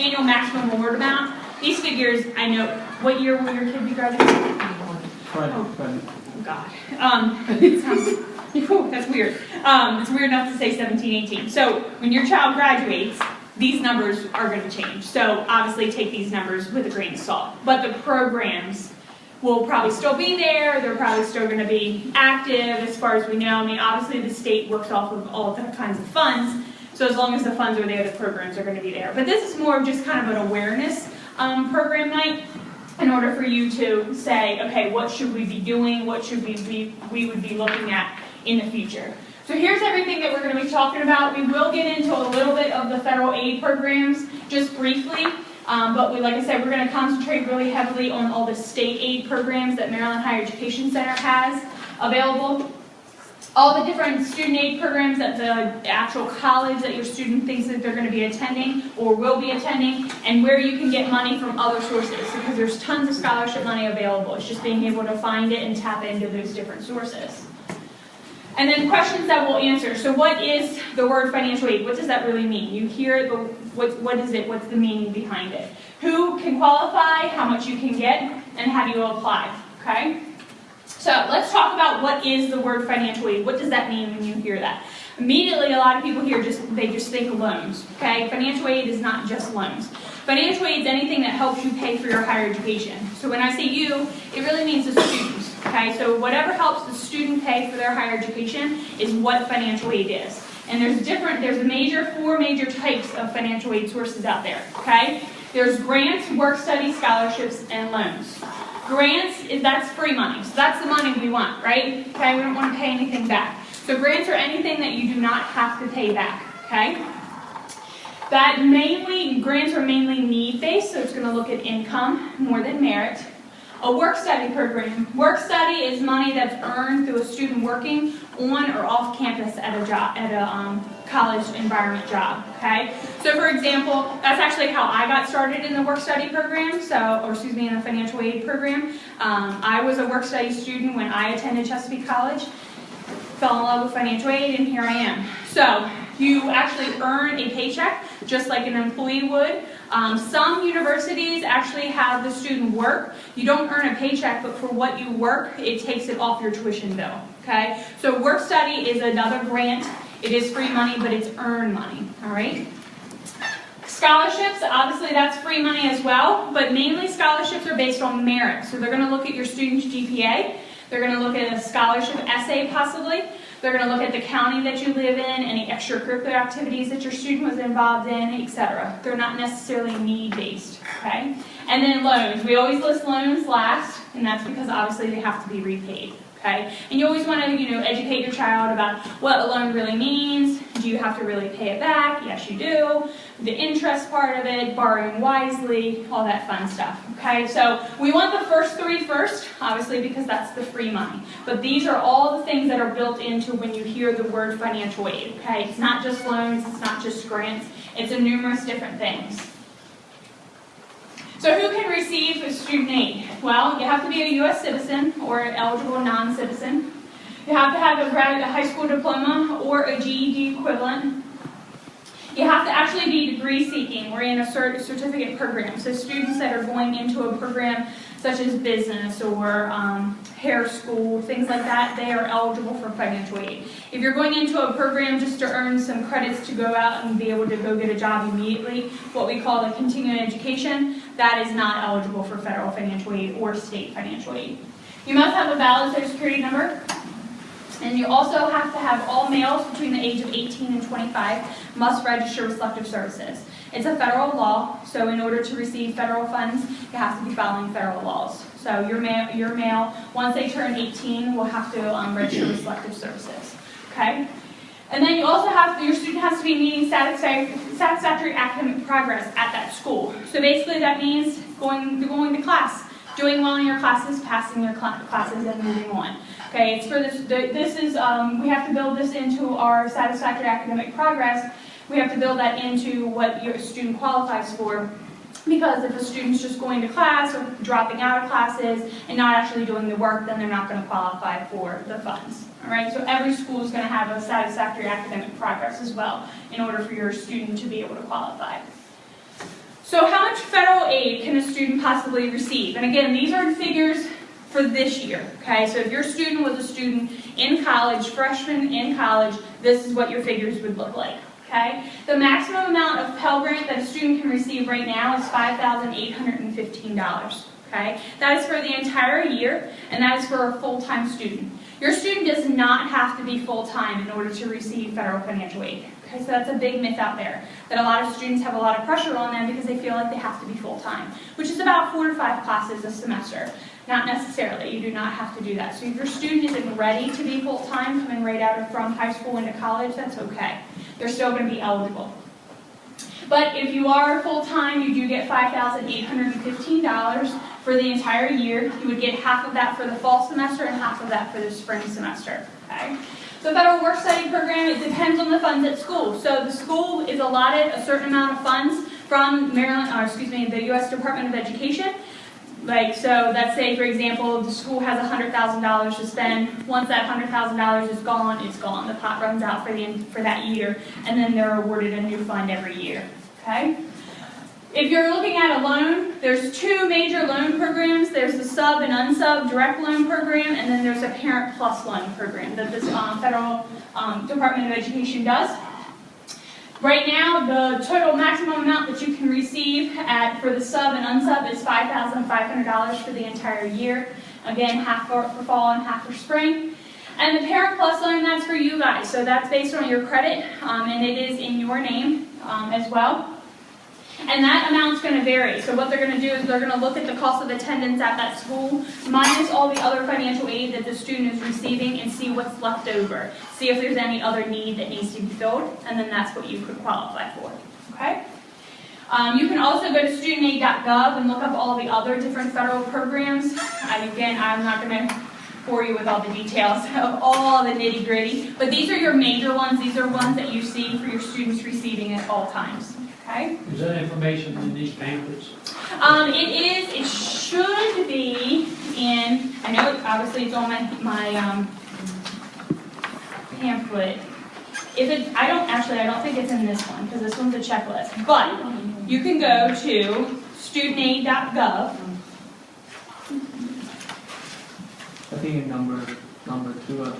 annual maximum award amount. These figures, I know, what year will your kid be graduating? Oh God. That's weird. It's weird enough to say 17, 18. So when your child graduates, these numbers are going to change. So obviously take these numbers with a grain of salt. But the programs will probably still be there. They're probably still going to be active as far as we know. I mean, obviously the state works off of all different kinds of funds. So as long as the funds are there, the programs are going to be there. But this is more of just kind of an awareness program night in order for you to say, okay, what should we be doing? What should we would be looking at in the future? So here's everything that we're going to be talking about. We will get into a little bit of the federal aid programs just briefly. But like I said, we're going to concentrate really heavily on all the state aid programs that Maryland Higher Education Center has available. All the different student aid programs that the actual college that your student thinks that they're going to be attending or will be attending, and where you can get money from other sources, because there's tons of scholarship money available. It's just being able to find it and tap into those different sources. And then questions that we'll answer. So what is the word financial aid? What does that really mean? You hear it, but what is it? What's the meaning behind it? Who can qualify, how much you can get, and how do you apply? Okay? So let's talk about what is the word financial aid. What does that mean when you hear that? Immediately, a lot of people here just think of loans. Okay? Financial aid is not just loans. Financial aid is anything that helps you pay for your higher education. So when I say you, it really means the students. Okay? So whatever helps the student pay for their higher education is what financial aid is. And there's four major types of financial aid sources out there. Okay? There's grants, work study, scholarships, and loans. Grants, that's free money. So that's the money we want, right? Okay, we don't want to pay anything back. So grants are anything that you do not have to pay back, okay? Grants are mainly need-based, so it's going to look at income more than merit. A work study program. Work study is money that's earned through a student working on or off campus at a college environment job. Okay. So for example, that's actually how I got started in the work study program. In the financial aid program. I was a work study student when I attended Chesapeake College. Fell in love with financial aid, and here I am. So you actually earn a paycheck just like an employee would. Some universities actually have the student work. You don't earn a paycheck, but for what you work, it takes it off your tuition bill. Okay? So work study is another grant. It is free money, but it's earned money. All right? Scholarships, obviously that's free money as well, but mainly scholarships are based on merit. So they're going to look at your student's GPA. They're going to look at a scholarship essay possibly. They're going to look at the county that you live in, any extracurricular activities that your student was involved in, etc. They're not necessarily need-based, okay? And then loans. We always list loans last, and that's because obviously they have to be repaid, okay? And you always want to, educate your child about what a loan really means. Do you have to really pay it back? Yes, you do. The interest part of it, borrowing wisely, all that fun stuff, okay? So we want the first three first, obviously, because that's the free money. But these are all the things that are built into when you hear the word financial aid, okay? It's not just loans, it's not just grants, it's a numerous different things. So who can receive student aid? Well, you have to be a U.S. citizen or an eligible non-citizen. You have to have a high school diploma or a GED equivalent. You have to actually be degree seeking or in a certificate program. So students that are going into a program such as business or hair school, things like that, they are eligible for financial aid. If you're going into a program just to earn some credits to go out and be able to go get a job immediately, what we call a continuing education, that is not eligible for federal financial aid or state financial aid. You must have a valid Social Security number. And you also have to have all males between the age of 18 and 25 must register with Selective Services. It's a federal law, so in order to receive federal funds, you have to be following federal laws. So your male, once they turn 18, will have to register with Selective Services. Okay? And then you also your student has to be meeting satisfactory academic progress at that school. So basically that means going to class, doing well in your classes, passing your classes, and moving on. Okay, it's for this. We have to build this into our satisfactory academic progress. We have to build that into what your student qualifies for, because if a student's just going to class or dropping out of classes and not actually doing the work, then they're not going to qualify for the funds. All right, so every school is going to have a satisfactory academic progress as well in order for your student to be able to qualify. So federal aid can a student possibly receive? And again, these are figures for this year, okay? So if your student was a student in college, freshman in college, this is what your figures would look like, okay? The maximum amount of Pell Grant that a student can receive right now is $5,815, okay? That is for the entire year, and that is for a full-time student. Your student does not have to be full-time in order to receive federal financial aid. Okay, so that's a big myth out there, that a lot of students have a lot of pressure on them because they feel like they have to be full-time, which is about 4 to 5 classes a semester. Not necessarily, you do not have to do that. So if your student isn't ready to be full-time, coming right out from high school into college, that's okay. They're still going to be eligible. But if you are full-time, you do get $5,815 for the entire year. You would get half of that for the fall semester and half of that for the spring semester. Okay? The federal work-study program, it depends on the funds at school. So the school is allotted a certain amount of funds from the U.S. Department of Education. Like, so let's say, for example, the school has $100,000 to spend. Once that $100,000 is gone, it's gone. The pot runs out for that year, and then they're awarded a new fund every year. Okay? If you're looking at a loan, there's 2 major loan programs. There's the sub and unsub direct loan program, and then there's a Parent Plus loan program that this federal Department of Education does. Right now, the total maximum amount that you can receive for the sub and unsub is $5,500 for the entire year. Again, half for fall and half for spring. And the Parent Plus loan, that's for you guys. So that's based on your credit, and it is in your name as well. And that amount's going to vary. So what they're going to do is they're going to look at the cost of attendance at that school, minus all the other financial aid that the student is receiving, and see what's left over. See if there's any other need that needs to be filled, and then that's what you could qualify for. Okay? You can also go to studentaid.gov and look up all the other different federal programs. And again, I'm not going to bore you with all the details of all the nitty-gritty, but these are your major ones. These are ones that you see for your students receiving at all times. Okay? Is that information in these pamphlets? It should be in, I know obviously it's on my pamphlet. I don't think it's in this one, because this one's a checklist. But you can go to studentaid.gov. I think in number 2 of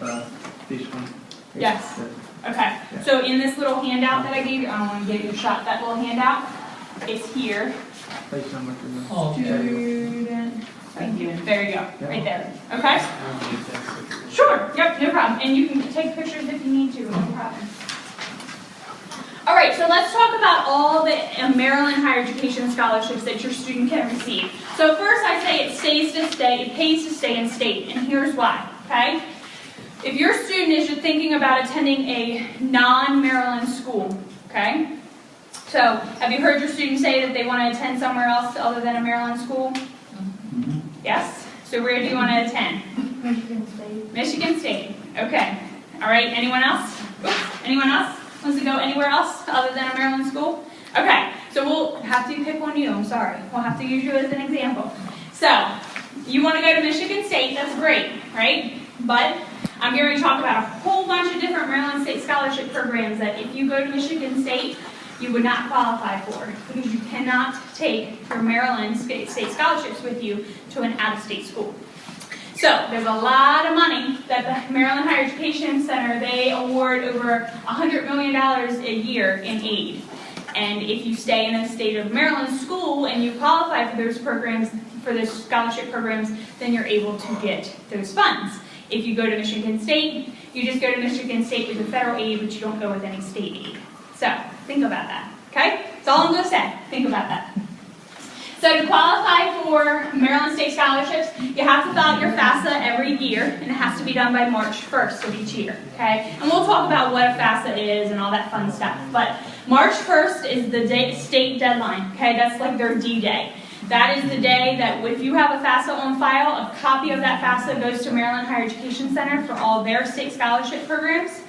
this one. Yes. Okay. So in this little handout that I gave you, I don't want to give you a shot. That little handout, it's here. Page number 2. Oh, Student. Thank you. There you go. Right there. Okay. Sure. Yep. No problem. And you can take pictures if you need to. No problem. All right. So let's talk about all the Maryland higher education scholarships that your student can receive. So first, I say it pays to stay in state, and here's why. Okay. If your student is just thinking about attending a non-Maryland school, okay? So, have you heard your student say that they want to attend somewhere else other than a Maryland school? Mm-hmm. Yes? So where do you want to attend? Michigan State. Michigan State. Okay. All right, anyone else? Oops. Anyone else wants to go anywhere else other than a Maryland school? Okay, so we'll have to pick on you, I'm sorry. We'll have to use you as an example. So, you want to go to Michigan State, that's great, right? But I'm going to talk about a whole bunch of different Maryland State Scholarship programs that if you go to Michigan State, you would not qualify for, because you cannot take your Maryland State Scholarships with you to an out-of-state school. So there's a lot of money that the Maryland Higher Education Center, they award over $100 million a year in aid. And if you stay in a state of Maryland school and you qualify for those programs, for those scholarship programs, then you're able to get those funds. If you go to Michigan State, you just go to Michigan State with the federal aid, but you don't go with any state aid. So, think about that, okay? That's all I'm going to say. Think about that. So, to qualify for Maryland State Scholarships, you have to fill out your FAFSA every year, and it has to be done by March 1st of each year, okay? And we'll talk about what a FAFSA is and all that fun stuff. But March 1st is the state deadline, okay? That's like their D-Day. That is the day that if you have a FAFSA on file, a copy of that FAFSA goes to Maryland Higher Education Center for all their state scholarship programs.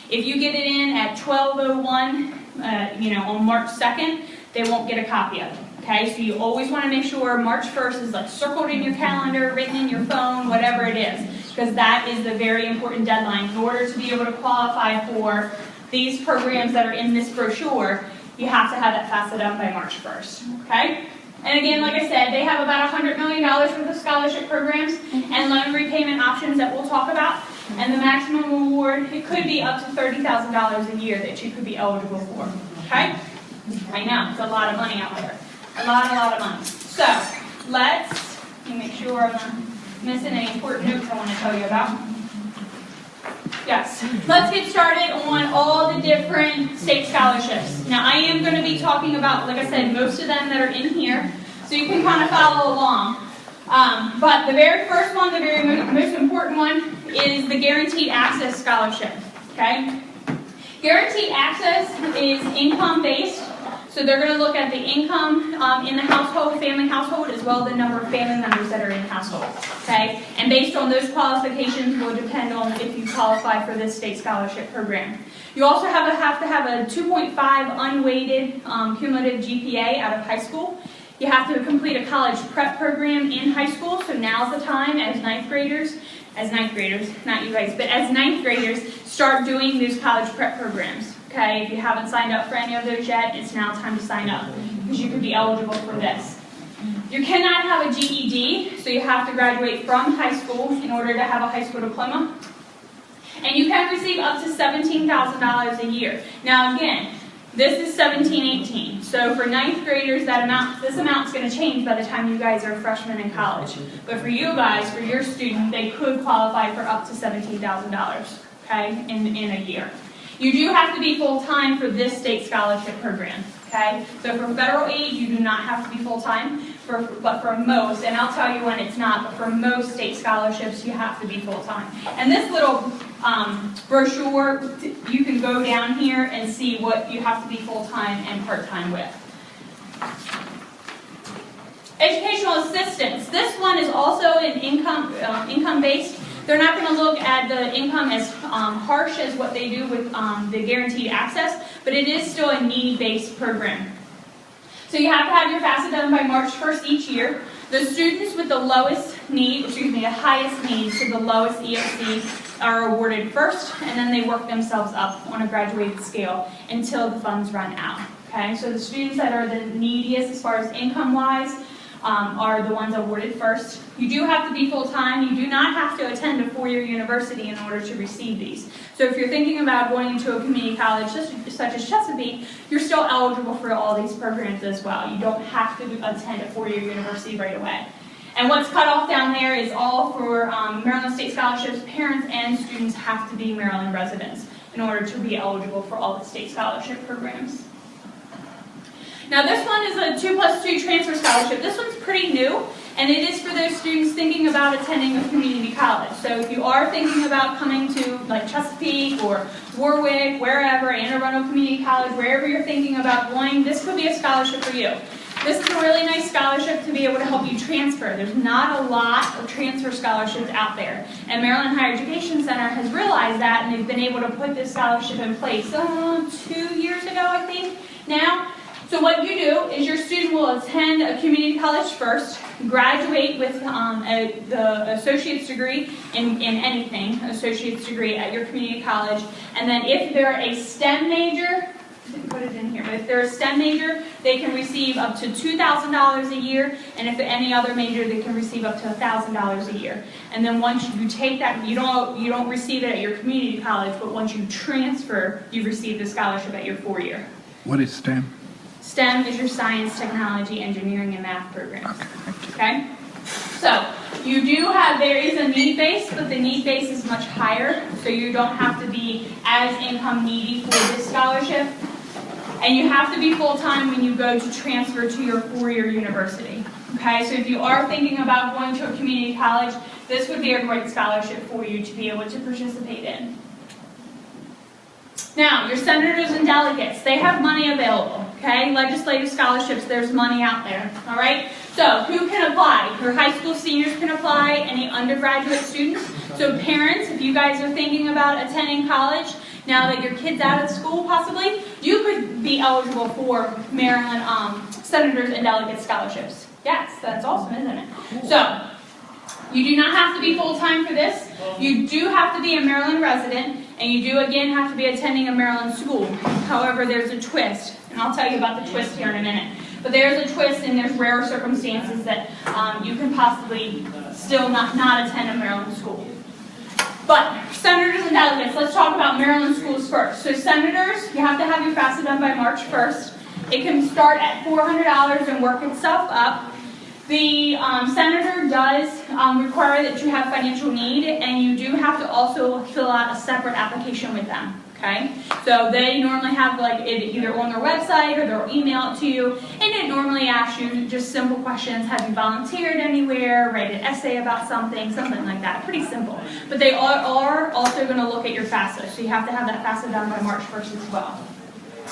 If you get it in at 12:01, on March 2nd, they won't get a copy of it. Okay, so you always want to make sure March 1st is like circled in your calendar, written in your phone, whatever it is, because that is the very important deadline. In order to be able to qualify for these programs that are in this brochure, you have to have that FAFSA done by March 1st. Okay. And again, like I said, they have about $100 million worth of scholarship programs and loan repayment options that we'll talk about. And the maximum award, it could be up to $30,000 a year that you could be eligible for. Okay? I know, it's a lot of money out there. A lot of money. So, let me make sure I'm not missing any important notes I want to tell you about. Yes, let's get started on all the different state scholarships. Now, I am going to be talking about, like I said, most of them that are in here, so you can kind of follow along. But the very first one, the very most important one, is the Guaranteed Access Scholarship. Okay? Guaranteed Access is income-based, so they're going to look at the income in the household, family household, as well as the number of family members that are in the household. Okay? And based on those qualifications will depend on if you qualify for this state scholarship program. You also have to have a 2.5 unweighted cumulative GPA out of high school. You have to complete a college prep program in high school, so now's the time as ninth graders, not you guys, but as ninth graders, start doing these college prep programs. Okay, if you haven't signed up for any of those yet, it's now time to sign up because you could be eligible for this. You cannot have a GED, so you have to graduate from high school in order to have a high school diploma. And you can receive up to $17,000 a year. Now again, this is 17-18. So for ninth graders, this amount is going to change by the time you guys are freshmen in college. But for you guys, for your student, they could qualify for up to $17,000, okay, in a year. You do have to be full-time for this state scholarship program, okay? So for federal aid, you do not have to be full-time, but for most, and I'll tell you when it's not, but for most state scholarships, you have to be full-time. And this little brochure, you can go down here and see what you have to be full-time and part-time with. Educational assistance. This one is also an income-based. They're not going to look at the income as harsh as what they do with the guaranteed access, but it is still a need-based program. So you have to have your FAFSA done by March 1st each year. The students with the lowest need, the highest need, so the lowest EOC, are awarded first, and then they work themselves up on a graduated scale until the funds run out. Okay, so the students that are the neediest as far as income-wise are the ones awarded first. You do have to be full-time. You do not have to attend a four-year university in order to receive these. So if you're thinking about going into a community college such as Chesapeake, you're still eligible for all these programs as well. You don't have to attend a four-year university right away. And what's cut off down there is all for Maryland State Scholarships. Parents and students have to be Maryland residents in order to be eligible for all the state scholarship programs. Now this one is a 2+2 transfer scholarship. This one's pretty new, and it is for those students thinking about attending a community college. So if you are thinking about coming to like Chesapeake or Warwick, wherever, Anne Arundel Community College, wherever you're thinking about going, this could be a scholarship for you. This is a really nice scholarship to be able to help you transfer. There's not a lot of transfer scholarships out there. And Maryland Higher Education Center has realized that, and they've been able to put this scholarship in place 2 years ago, I think, now. So what you do is your student will attend a community college first, graduate with the associate's degree in anything, associate's degree at your community college, and then if they're a STEM major, I didn't put it in here, but if they're a STEM major, they can receive up to $2,000 a year, and if any other major, they can receive up to $1,000 a year. And then once you take that, you don't receive it at your community college, but once you transfer, you receive the scholarship at your 4-year. What is STEM? STEM is your science, technology, engineering, and math programs. Okay? So, there is a need base, but the need base is much higher, so you don't have to be as income needy for this scholarship. And you have to be full-time when you go to transfer to your 4-year university. Okay? So if you are thinking about going to a community college, this would be a great scholarship for you to be able to participate in. Now, your senators and delegates, they have money available, okay? Legislative scholarships, there's money out there, all right? So, who can apply? Your high school seniors can apply, any undergraduate students. So parents, if you guys are thinking about attending college, now that your kid's out of school possibly, you could be eligible for Maryland senators and delegate scholarships. Yes, that's awesome, isn't it? So, you do not have to be full-time for this. You do have to be a Maryland resident, and you do again have to be attending a Maryland school. However, there's a twist, and I'll tell you about the twist here in a minute. But there's a twist, and there's rare circumstances that you can possibly still not attend a Maryland school. But senators and delegates, let's talk about Maryland schools first. So senators, you have to have your FAFSA done by March 1st. It can start at $400 and work itself up. The senator does require that you have financial need, and you do have to also fill out a separate application with them. Okay, so they normally have like it either on their website or they'll email it to you, and it normally asks you just simple questions. Have you volunteered anywhere? Write an essay about something like that. Pretty simple. But they are also going to look at your FAFSA, so you have to have that FAFSA done by March 1st as well.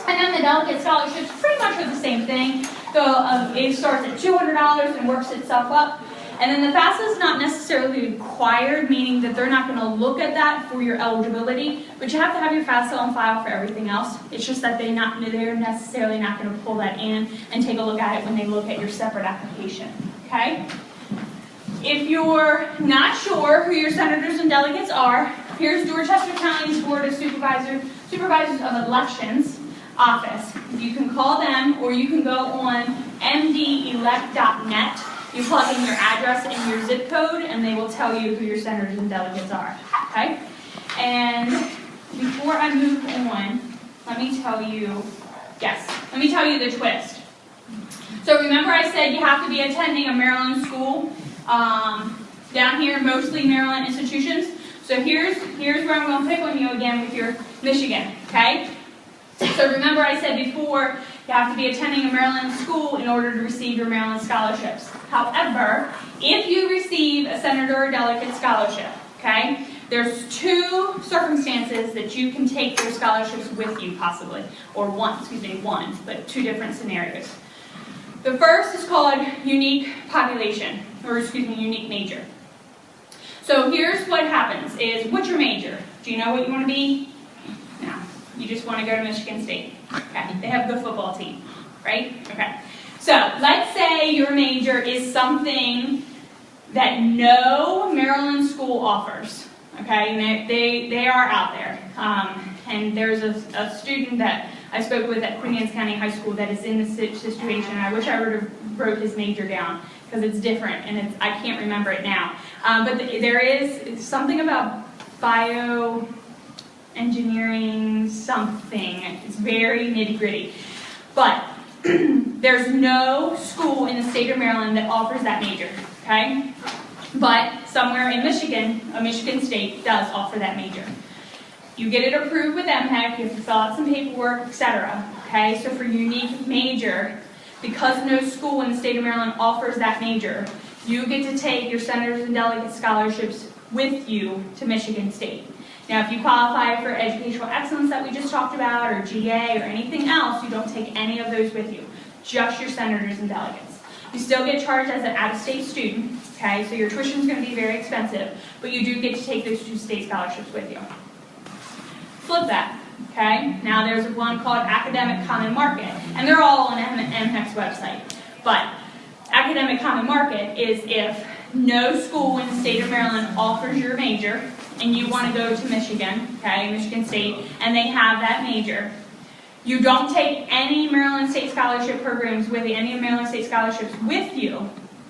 And then the delegate scholarships pretty much are the same thing. So it starts at $200 and works itself up. And then the FAFSA is not necessarily required, meaning that they're not going to look at that for your eligibility, but you have to have your FAFSA on file for everything else. It's just that they're necessarily not going to pull that in and take a look at it when they look at your separate application. Okay? If you're not sure who your senators and delegates are, here's Dorchester County's Board of Supervisors of Elections office. You can call them, or you can go on mdelect.net. You plug in your address and your zip code, and they will tell you who your senators and delegates are. Okay? And before I move on, let me tell you the twist. So remember I said you have to be attending a Maryland school. Down here, mostly Maryland institutions. So here's where I'm going to pick on you again with your Michigan. Okay? So remember I said before, you have to be attending a Maryland school in order to receive your Maryland scholarships. However, if you receive a senator or delegate scholarship, okay, there's two circumstances that you can take those scholarships with you possibly, or one, but two different scenarios. The first is called unique population, unique major. So here's what happens is, what's your major? Do you know what you want to be? No. You just want to go to Michigan State. Okay. They have a good football team, right? Okay. So let's say your major is something that no Maryland school offers. Okay, and they are out there. And there's a student that I spoke with at Queen Anne's County High School that is in this situation. I wish I would have wrote his major down because it's different and I can't remember it now. But there is something about bioengineering something. It's very nitty-gritty. But there's no school in the state of Maryland that offers that major, okay? But somewhere in Michigan, a Michigan state does offer that major. You get it approved with MHEC, you have to fill out some paperwork, etc. Okay, so for unique major, because no school in the state of Maryland offers that major, you get to take your senators and delegate scholarships with you to Michigan State. Now, if you qualify for educational excellence that we just talked about, or GA, or anything else, you don't take any of those with you, just your senators and delegates. You still get charged as an out-of-state student, okay, so your tuition is going to be very expensive, but you do get to take those two state scholarships with you. Flip that, okay? Now there's one called Academic Common Market, and they're all on MHEC's website. But Academic Common Market is if no school in the state of Maryland offers your major, and you want to go to Michigan, okay, Michigan State, and they have that major, you don't take any Maryland State Scholarship programs with you, any Maryland State Scholarships with you,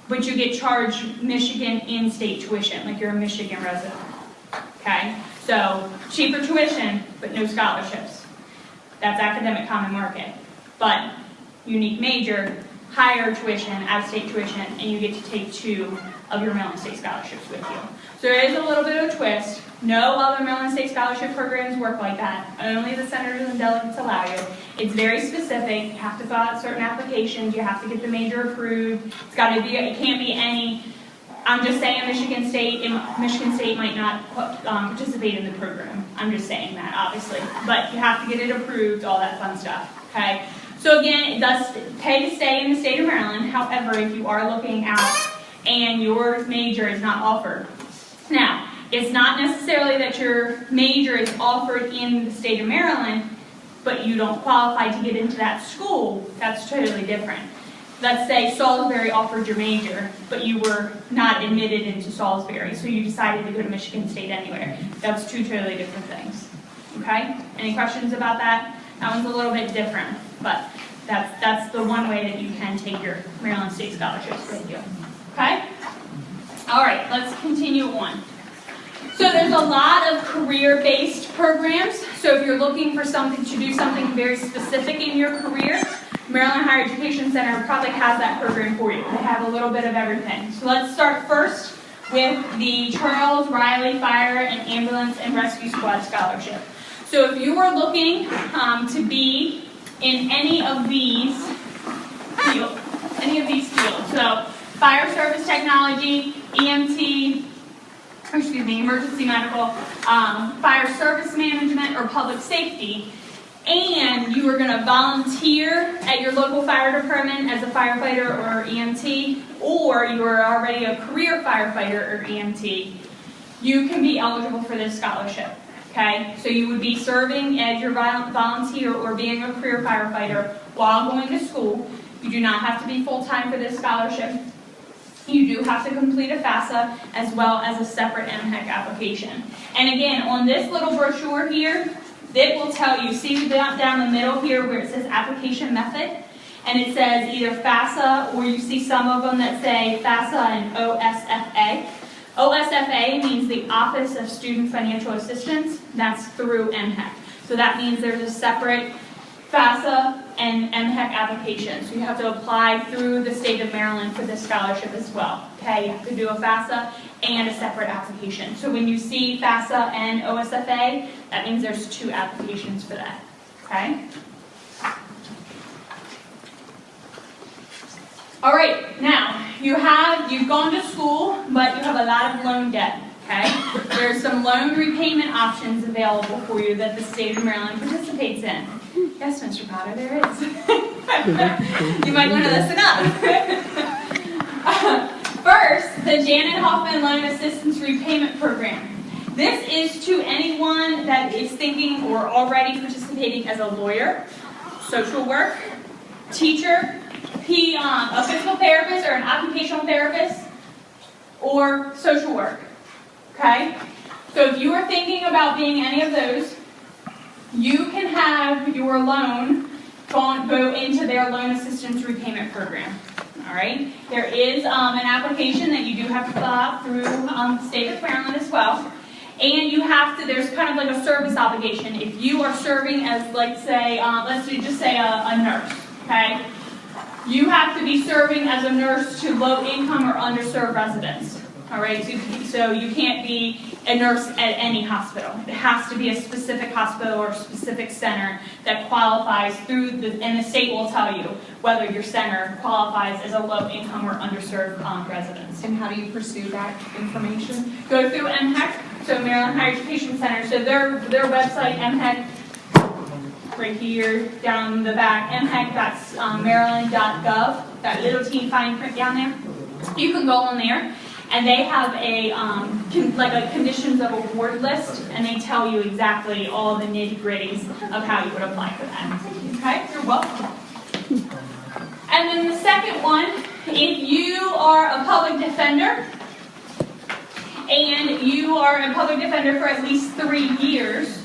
but you get charged Michigan in-state tuition, like you're a Michigan resident, okay? So, cheaper tuition, but no scholarships. That's Academic Common Market. But, unique major, higher tuition, out-of-state tuition, and you get to take two of your Maryland State Scholarships with you. So there is a little bit of a twist. No other Maryland State Scholarship programs work like that. Only the senators and delegates allow you. It's very specific. You have to fill out certain applications. You have to get the major approved. It's got to be, it can't be any, I'm just saying Michigan State might not participate in the program. I'm just saying that, obviously. But you have to get it approved, all that fun stuff, okay? So again, it does pay to stay in the state of Maryland. However, if you are looking out and your major is not offered. Now, it's not necessarily that your major is offered in the state of Maryland, but you don't qualify to get into that school. That's totally different. Let's say Salisbury offered your major, but you were not admitted into Salisbury, so you decided to go to Michigan State anyway. That's two totally different things. Okay? Any questions about that? That one's a little bit different, but That's the one way that you can take your Maryland State Scholarships. Okay? All right, let's continue on. So there's a lot of career-based programs. So if you're looking for something to do something very specific in your career, Maryland Higher Education Center probably has that program for you. They have a little bit of everything. So let's start first with the Charles Riley Fire and Ambulance and Rescue Squad Scholarship. So if you are looking to be in any of these fields, so fire service technology, EMT, emergency medical, fire service management, or public safety, and you are going to volunteer at your local fire department as a firefighter or EMT, or you are already a career firefighter or EMT, you can be eligible for this scholarship. Okay, so you would be serving as your volunteer or being a career firefighter while going to school. You do not have to be full-time for this scholarship. You do have to complete a FAFSA as well as a separate MHEC application. And again, on this little brochure here, it will tell you, see down the middle here where it says application method, and it says either FAFSA, or you see some of them that say FAFSA and OSFA. OSFA means the Office of Student Financial Assistance. That's through MHEC. So that means there's a separate FAFSA and MHEC application. So you have to apply through the state of Maryland for this scholarship as well. Okay, you have to do a FAFSA and a separate application. So when you see FAFSA and OSFA, that means there's 2 applications for that. Okay? All right, now you've gone to school, but you have a lot of loan debt. Okay, there's some loan repayment options available for you that the state of Maryland participates in. Yes, Mr. Potter, there is. You might want to listen up. First, the Janet Hoffman Loan Assistance Repayment Program. This is to anyone that is thinking or already participating as a lawyer, social work, teacher, a physical therapist or an occupational therapist, or social work. Okay? So if you are thinking about being any of those, you can have your loan go into their loan assistance repayment program. All right? There is an application that you do have to fill out through the state of Maryland as well. And you have to, there's kind of like a service obligation. If you are serving as, like, say, let's just say a nurse, okay? You have to be serving as a nurse to low-income or underserved residents. All right, so you can't be a nurse at any hospital. It has to be a specific hospital or specific center that qualifies through and the state will tell you whether your center qualifies as a low-income or underserved residents. And how do you pursue that information? Go through MHEC, so Maryland Higher Education Center. So their website, MHEC, right here down the back, mhec.maryland.gov, that little teeny fine print down there. You can go on there. And they have a conditions of award list, and they tell you exactly all the nitty-gritties of how you would apply for that. Okay, you're welcome. And then the second one, if you are a public defender, and you are a public defender for at least 3 years,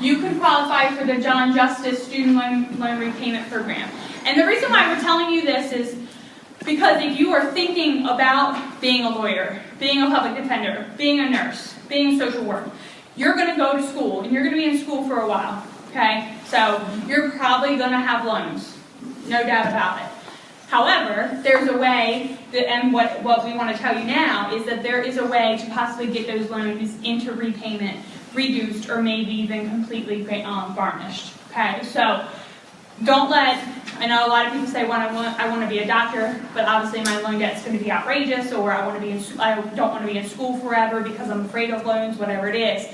you can qualify for the John Justice Student Loan Repayment Program. And the reason why we're telling you this is because if you are thinking about being a lawyer, being a public defender, being a nurse, being a social worker, you're going to go to school, and you're going to be in school for a while, okay? So you're probably going to have loans, no doubt about it. However, there's a way, and what we want to tell you now is that there is a way to possibly get those loans into repayment, reduced, or maybe even completely garnished, okay? So don't let, I know a lot of people say, I want to be a doctor, but obviously my loan debt is going to be outrageous, or I don't want to be in school forever because I'm afraid of loans, whatever it is.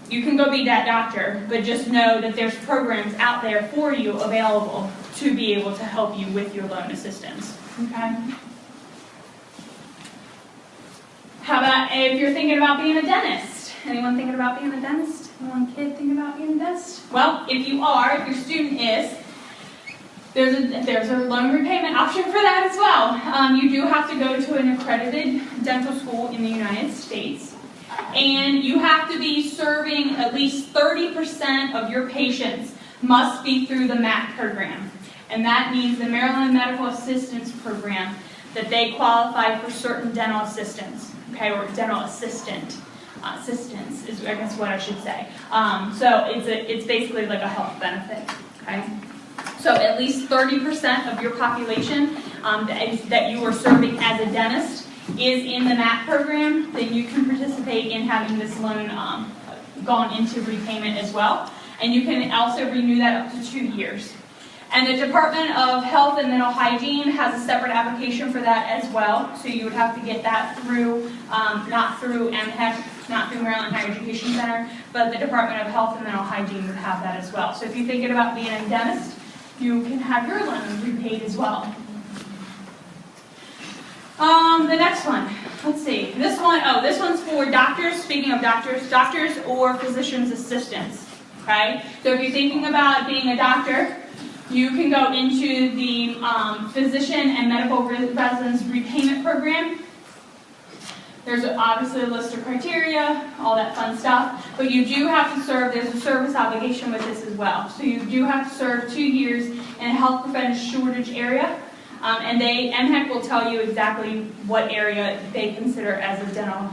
You can go be that doctor, but just know that there's programs out there for you available to be able to help you with your loan assistance. Okay? How about if you're thinking about being a dentist? Anyone thinking about being a dentist? Anyone kid thinking about being a dentist? Well, if you are, if your student is, there's a loan repayment option for that as well. You do have to go to an accredited dental school in the United States. And you have to be serving at least 30% of your patients must be through the MAC program. And that means the Maryland Medical Assistance Program, that they qualify for certain dental assistance, okay, or dental assistance is, I guess, what I should say. So it's basically like a health benefit, okay? So at least 30% of your population that you are serving as a dentist is in the MAP program, then you can participate in having this loan gone into repayment as well. And you can also renew that up to 2 years. And the Department of Health and Dental Hygiene has a separate application for that as well. So you would have to get that through, not through MHEC, not through Maryland Higher Education Center, but the Department of Health and Dental Hygiene would have that as well. So if you're thinking about being a dentist, you can have your loan repaid as well. The next one, let's see. This one's for doctors. Speaking of doctors or physician's assistants. Okay? So if you're thinking about being a doctor, you can go into the physician and medical residence repayment program. There's obviously a list of criteria, all that fun stuff, but you do have to serve, there's a service obligation with this as well. So you do have to serve 2 years in a health professions shortage area, and MHEC will tell you exactly what area they consider as a dental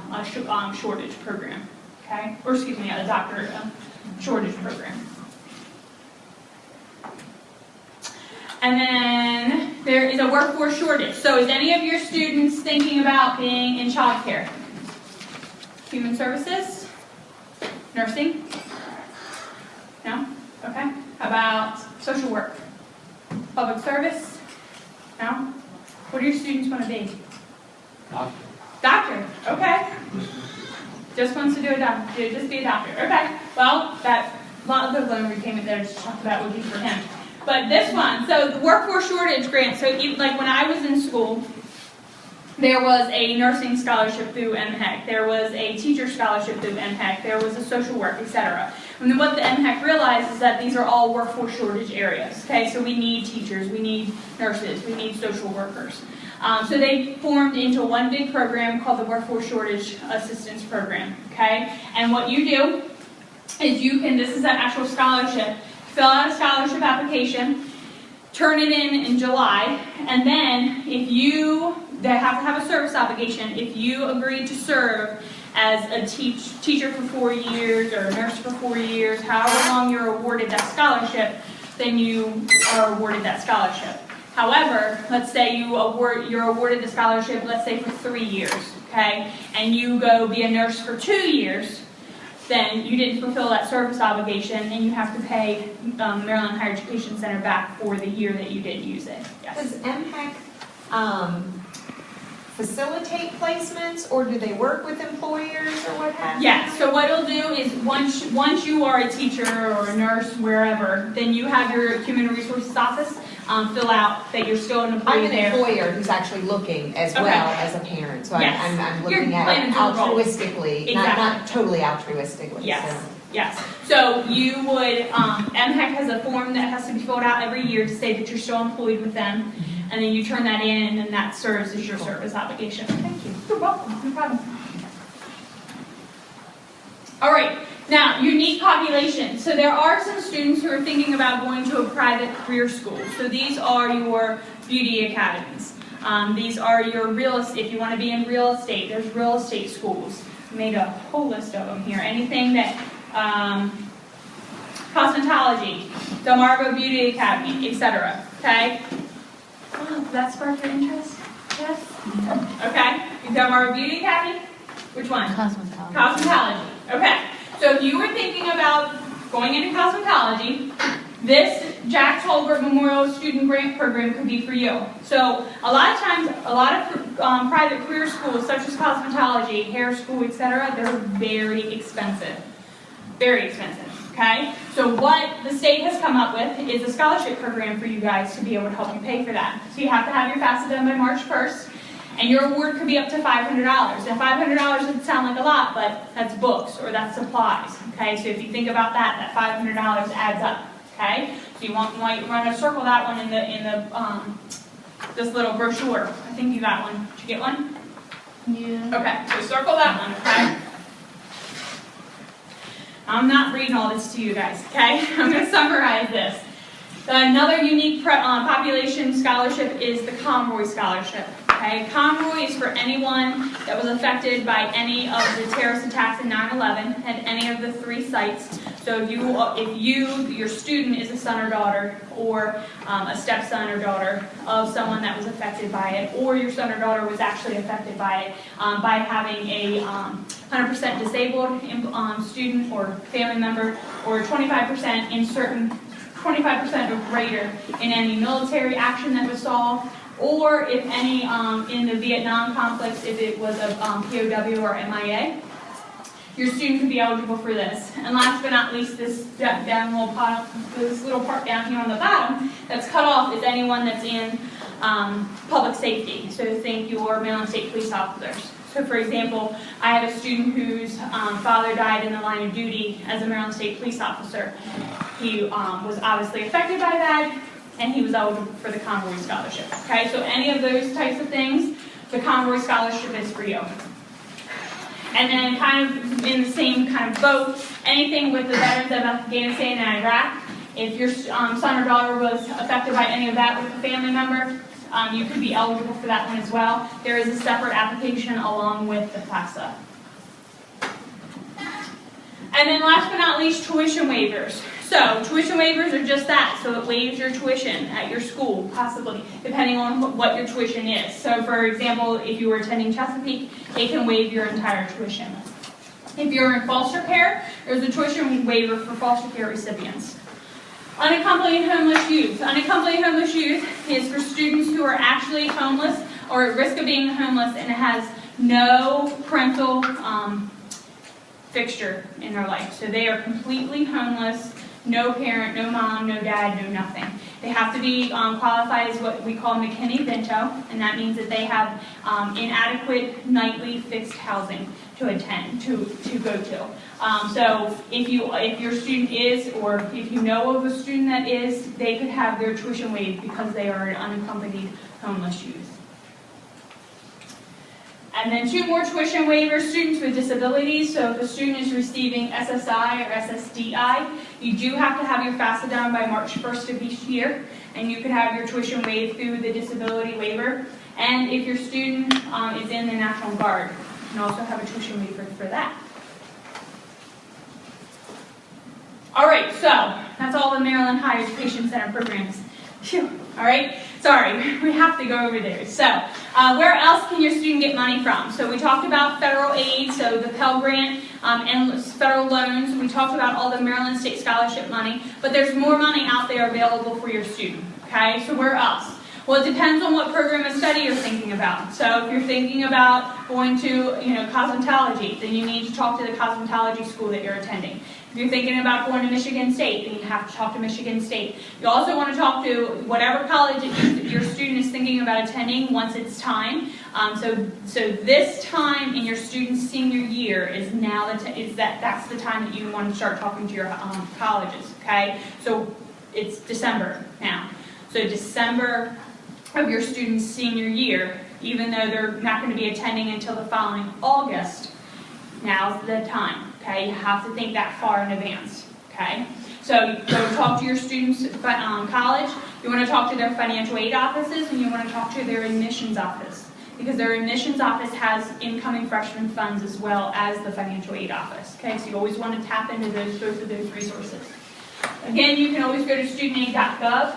shortage program, okay? Or excuse me, a doctor shortage program. And then there is a workforce shortage. So is any of your students thinking about being in childcare? Human services? Nursing? No? Okay. How about social work? Public service? No? What do your students want to be? Doctor. Doctor. Okay. Just wants to do a doctor. Just be a doctor. Okay. Well, that lot of the loan repayment that I just talked about would be for him. But this one, so the workforce shortage grant, so even, like when I was in school, there was a nursing scholarship through MHEC, there was a teacher scholarship through MHEC, there was a social work, etc. And then what the MHEC realized is that these are all workforce shortage areas, okay? So we need teachers, we need nurses, we need social workers. So they formed into one big program called the Workforce Shortage Assistance Program, okay? And what you do is this is an actual scholarship. Fill out a scholarship application, turn it in July, and then they have to have a service obligation. If you agree to serve as a teacher for 4 years or a nurse for 4 years, however long you're awarded that scholarship, then you are awarded that scholarship. However, let's say you're awarded the scholarship, let's say for 3 years, okay, and you go be a nurse for 2 years, then you didn't fulfill that service obligation, and you have to pay Maryland Higher Education Center back for the year that you didn't use it. Yes. Does MHEC facilitate placements, or do they work with employers, or what have you? Yeah, so what it'll do is once you are a teacher or a nurse, wherever, then you have your Human Resources Office fill out that you're still an employee there. I'm an employer who's actually looking as well as a parent, so yes. I'm looking at it altruistically, exactly. not totally altruistically. Yes. So. Yes. So you would, MHEC has a form that has to be filled out every year to say that you're still employed with them, and then you turn that in, and then that serves as your service obligation. Thank you. You're welcome. No problem. All right. Now, unique population. So there are some students who are thinking about going to a private career school. So these are your beauty academies. These are your real estate. If you want to be in real estate, there's real estate schools. I made a whole list of them here. Anything that, cosmetology, Delmarva Beauty Academy, etc. Okay? Oh, does that spark your interest? Yes? Okay. Delmarva Beauty Academy? Which one? Cosmetology. Cosmetology. Okay. So if you were thinking about going into cosmetology, this Jack Tolbert Memorial Student Grant Program could be for you. So a lot of times, a lot of private career schools, such as cosmetology, hair school, etc., they're very expensive. Very expensive, okay? So what the state has come up with is a scholarship program for you guys to be able to help you pay for that. So you have to have your FAFSA done by March 1st. And your award could be up to $500. Now, $500 doesn't sound like a lot, but that's books or that's supplies. Okay, so if you think about that, that $500 adds up. Okay, so you want to circle that one in the this little brochure. I think you got one. Did you get one? Yeah. Okay, so circle that one. Okay. I'm not reading all this to you guys. Okay, I'm going to summarize this. Another unique population scholarship is the Conroy Scholarship. Okay, Conroy is for anyone that was affected by any of the terrorist attacks in 9/11 at any of the 3 sites. So if your student is a son or daughter, or a stepson or daughter of someone that was affected by it, or your son or daughter was actually affected by it by having a 100% disabled student or family member, or 25% in certain 25% or greater in any military action that was solved, or if any in the Vietnam conflicts, if it was a POW or MIA, your student could be eligible for this. And last but not least, this little part down here on the bottom that's cut off is anyone that's in public safety. So think your Maryland State police officers. So for example, I have a student whose father died in the line of duty as a Maryland State police officer. He was obviously affected by that, and he was eligible for the Conroy Scholarship. Okay, so any of those types of things, the Conroy Scholarship is for you. And then kind of in the same kind of boat, anything with the veterans of Afghanistan and Iraq, if your son or daughter was affected by any of that with a family member, you could be eligible for that one as well. There is a separate application along with the FAFSA. And then last but not least, tuition waivers. So tuition waivers are just that. So it waives your tuition at your school, possibly, depending on what your tuition is. So for example, if you were attending Chesapeake, it can waive your entire tuition. If you're in foster care, there's a tuition waiver for foster care recipients. Unaccompanied homeless youth. Unaccompanied homeless youth is for students who are actually homeless or at risk of being homeless and has no parental fixture in their life. So they are completely homeless, no parent, no mom, no dad, no nothing. They have to be qualified as what we call McKinney-Vento, and that means that they have inadequate nightly fixed housing to attend, to go to. So if your student is, or if you know of a student that is, they could have their tuition waived because they are an unaccompanied homeless youth. And then 2 more tuition waivers, students with disabilities. So if a student is receiving SSI or SSDI, you do have to have your FAFSA done by March 1st of each year, and you could have your tuition waived through the disability waiver. And if your student is in the National Guard, you can also have a tuition waiver for that. All right, so that's all the Maryland Higher Education Center programs. Phew. All right, sorry, we have to go over there. So where else can your student get money from? So we talked about federal aid, so the Pell Grant and federal loans. We talked about all the Maryland State Scholarship money, but there's more money out there available for your student, okay? So where else? Well, it depends on what program of study you're thinking about. So if you're thinking about going to, cosmetology, then you need to talk to the cosmetology school that you're attending. If you're thinking about going to Michigan State, then you have to talk to Michigan State. You also want to talk to whatever college your student is thinking about attending once it's time. So this time in your student's senior year is now that's the time that you want to start talking to your colleges. Okay, so it's December now. So December of your student's senior year, even though they're not going to be attending until the following August, now's the time. Okay, you have to think that far in advance. Okay, so go talk to your students' college. You want to talk to their financial aid offices, and you want to talk to their admissions office, because their admissions office has incoming freshman funds as well as the financial aid office. Okay, so you always want to tap into both of those resources. Again, you can always go to studentaid.gov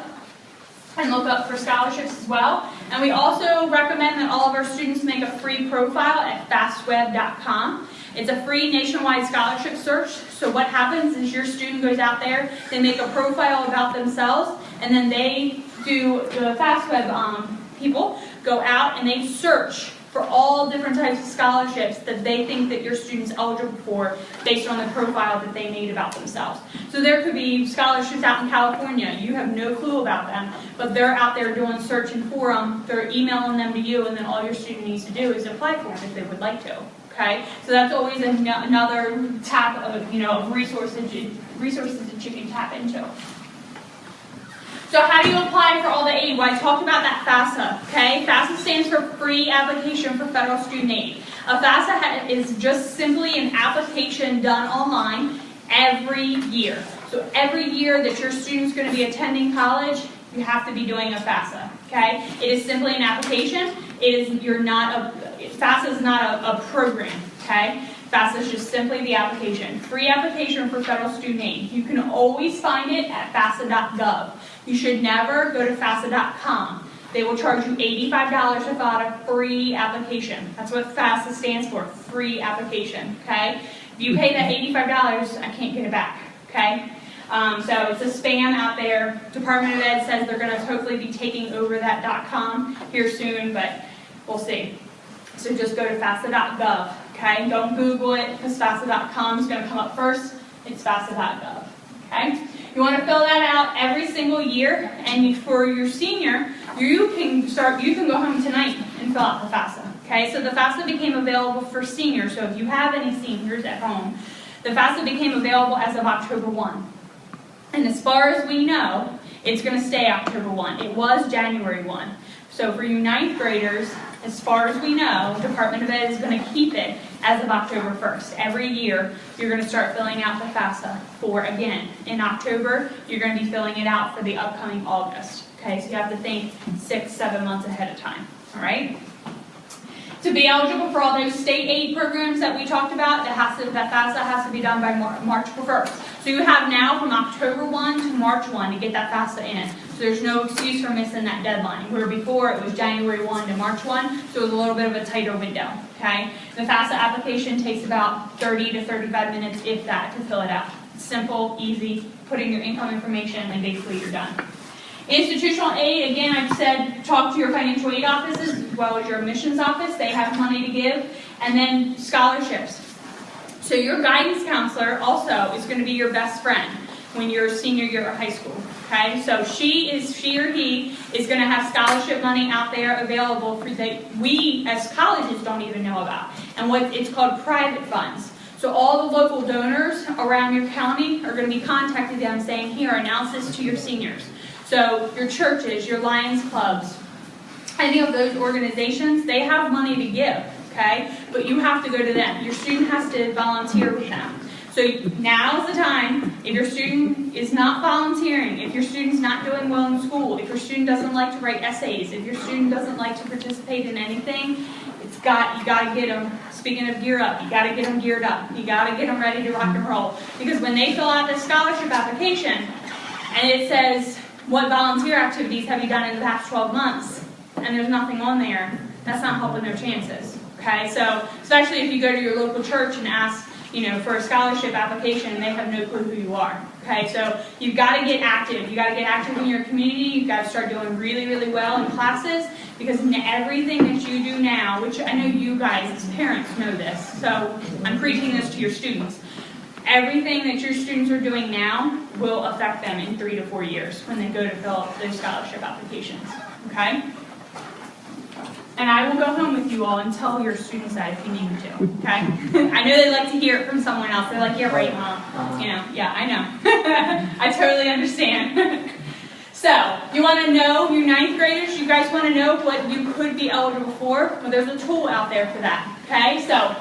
and look up for scholarships as well. And we also recommend that all of our students make a free profile at fastweb.com. It's a free nationwide scholarship search. So what happens is your student goes out there, they make a profile about themselves, and then the FastWeb people go out and they search for all different types of scholarships that they think that your student's eligible for based on the profile that they made about themselves. So there could be scholarships out in California. You have no clue about them, but they're out there doing searching for them. They're emailing them to you, and then all your student needs to do is apply for them if they would like to. Okay, so that's always another tap of resources that you can tap into. So how do you apply for all the aid? Well, I talked about that FAFSA. Okay, FAFSA stands for Free Application for Federal Student Aid. A FAFSA is just simply an application done online every year. So every year that your student's going to be attending college, you have to be doing a FAFSA, okay? It is simply an application. FAFSA is not a program, okay? FAFSA is just simply the application. Free application for federal student aid. You can always find it at FAFSA.gov. You should never go to FAFSA.com. They will charge you $85 to fill out a free application. That's what FAFSA stands for, free application, okay? If you pay that $85, I can't get it back, okay? So it's a spam out there. Department of Ed says they're going to hopefully be taking over that .com here soon, but we'll see. So just go to FAFSA.gov, okay? Don't Google it because FAFSA.com is going to come up first. It's FAFSA.gov, okay? You want to fill that out every single year, and for your senior, you can go home tonight and fill out the FAFSA, okay? So the FAFSA became available for seniors, so if you have any seniors at home, the FAFSA became available as of October 1. And as far as we know, it's going to stay October 1. It was January 1. So for you 9th graders, as far as we know, Department of Ed is going to keep it as of October 1st. Every year, you're going to start filling out the FAFSA for, again, in October, you're going to be filling it out for the upcoming August. Okay, so you have to think 6-7 months ahead of time. All right? To be eligible for all those state aid programs that we talked about, that FAFSA has to be done by March 1st. So you have now from October 1 to March 1 to get that FAFSA in. So there's no excuse for missing that deadline. Where before it was January 1 to March 1, so it was a little bit of a tighter window. Okay? The FAFSA application takes about 30 to 35 minutes, if that, to fill it out. Simple, easy, put in your income information, and basically you're done. Institutional aid, again, I've said talk to your financial aid offices as well as your admissions office. They have money to give. And then scholarships. So your guidance counselor also is going to be your best friend when you're a senior year of high school. Okay, so she or he is going to have scholarship money out there available for that we as colleges don't even know about. And what it's called private funds. So all the local donors around your county are going to be contacting them saying, here, announce this to your seniors. So your churches, your Lions clubs, any of those organizations, they have money to give, okay? But you have to go to them. Your student has to volunteer with them. So now's the time, if your student is not volunteering, if your student's not doing well in school, if your student doesn't like to write essays, if your student doesn't like to participate in anything, you got to get them, speaking of gear up, you got to get them geared up. You got to get them ready to rock and roll. Because when they fill out this scholarship application, and it says, what volunteer activities have you done in the past 12 months? And there's nothing on there, that's not helping their chances. Okay, so especially if you go to your local church and ask, for a scholarship application and they have no clue who you are. Okay, so you've got to get active. You got to get active in your community. You've got to start doing really, really well in classes, because everything that you do now, which I know you guys as parents know this, so I'm preaching this to your students. Everything that your students are doing now will affect them in 3 to 4 years when they go to fill out those scholarship applications. Okay? And I will go home with you all and tell your students that if you need me to. Okay? I know they like to hear it from someone else. They're like, yeah, right, Mom. Yeah, I know. I totally understand. So, you want to know, you 9th graders, you guys want to know what you could be eligible for? Well, there's a tool out there for that. Okay? So,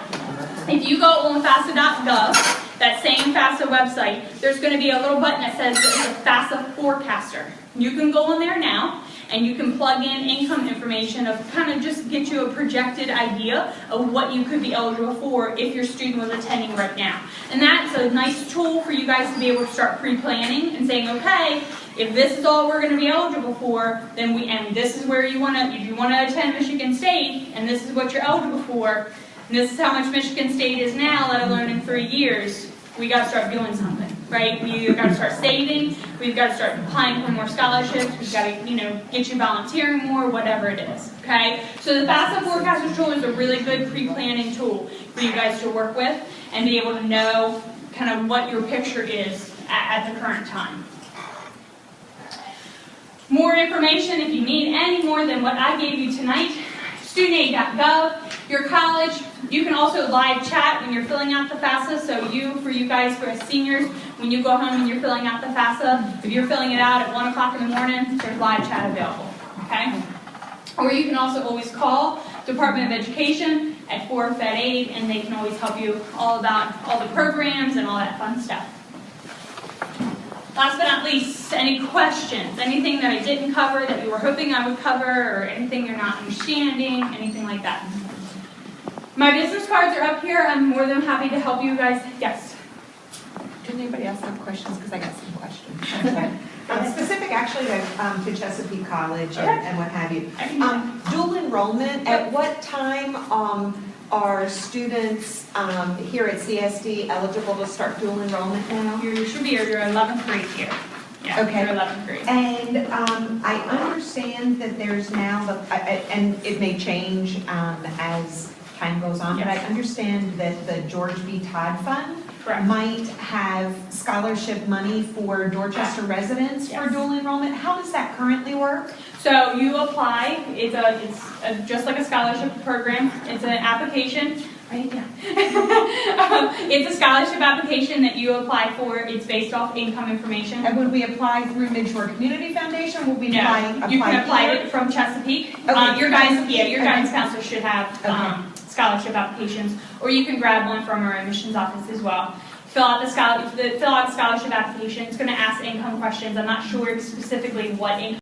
if you go on FAFSA.gov, that same FAFSA website, there's going to be a little button that says it's a FAFSA forecaster. You can go on there now, and you can plug in income information of kind of just get you a projected idea of what you could be eligible for if your student was attending right now. And that's a nice tool for you guys to be able to start pre-planning and saying, okay, if this is all we're going to be eligible for, then this is where you want to, if you want to attend Michigan State, and this is what you're eligible for, and this is how much Michigan State is now, let alone in 3 years, we got to start doing something, right? We've got to start saving. We've got to start applying for more scholarships. We've got to, get you volunteering more, whatever it is, okay? So the FAFSA Forecaster tool is a really good pre-planning tool for you guys to work with and be able to know kind of what your picture is at the current time. More information, if you need any more than what I gave you tonight, studentaid.gov. Your college, you can also live chat when you're filling out the FAFSA. So for you guys, for seniors, when you go home and you're filling out the FAFSA, if you're filling it out at 1 o'clock in the morning, there's live chat available, okay? Or you can also always call Department of Education at 4 Fed Aid, and they can always help you all about all the programs and all that fun stuff. last but not least, any questions? Anything that I didn't cover that you were hoping I would cover, or anything you're not understanding, anything like that? My business cards are up here. I'm more than happy to help you guys. Yes. Did anybody else have questions? Because I got some questions. Specific actually to Chesapeake College and what have you. I can do that. Dual enrollment, at what time are students here at CSD eligible to start dual enrollment now? You should be your 11th grade here. Yeah, Okay. your 11th grade. And I understand that there's now, and it may change as time goes on, but I understand that the George B. Todd Fund Correct. might have scholarship money for Dorchester residents for Yes. dual enrollment. How does that currently work? So you apply, it's just like a scholarship program, it's an application, right? Yeah. It's a scholarship application that you apply for, it's based off income information. And would we apply through Midshore Community Foundation? Will we No, apply you can apply here? it from Chesapeake. Okay. Your guidance Okay. counselor should have Okay. scholarship applications, or you can grab one from our admissions office as well. Fill out the scholarship application, it's going to ask income questions, I'm not sure specifically what income